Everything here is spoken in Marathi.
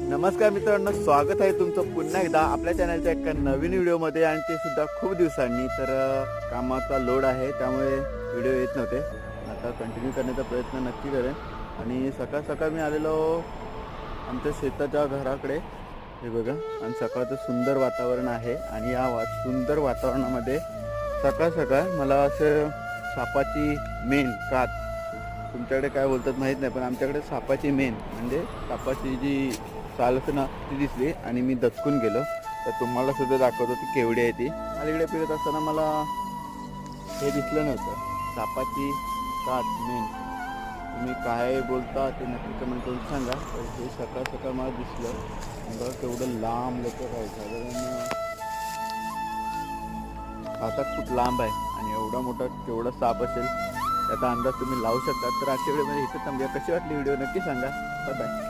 नमस्कार मित्रांनो, स्वागत आहे तुमचं पुन्हा एकदा आपल्या चॅनलच्या एका नवीन व्हिडिओमध्ये आणि ते सुद्धा खूप दिवसांनी. तर कामाचा लोड आहे त्यामुळे व्हिडिओ येत नव्हते. आता कंटिन्यू करण्याचा प्रयत्न नक्की करेन. आणि सकाळ सकाळ मी आलेलो आमच्या शेताच्या घराकडे. हे बघा, आणि सकाळचं सुंदर वातावरण आहे. आणि या सुंदर वातावरणामध्ये सकाळ सकाळ मला असं सापाची मेन कात, तुमच्याकडे काय बोलतात माहीत नाही, पण आमच्याकडे सापाची मेन म्हणजे सापाची जी चाल असते ना ती दिसली आणि मी दचकून गेलो. तर तुम्हाला सुद्धा दाखवतो ती केवढी आहे ती. अलीकडे फिरत असताना मला हे दिसलं नव्हतं, सापाची कात मेन. तुम्ही काय बोलता ते नक्की कमेंट करून सांगा. तर हे सकाळ सकाळ मला दिसलं. बघा केवढं लांब लचक आहे, साधारण आता खूप लांब आहे. आणि एवढा मोठा केवढा साप असेल त्याचा अंदाज तुम्ही लावू शकता. तर आजच्या व्हिडिओमध्ये इथे थांबूया. कशी वाटली व्हिडिओ नक्की सांगा. Bye bye.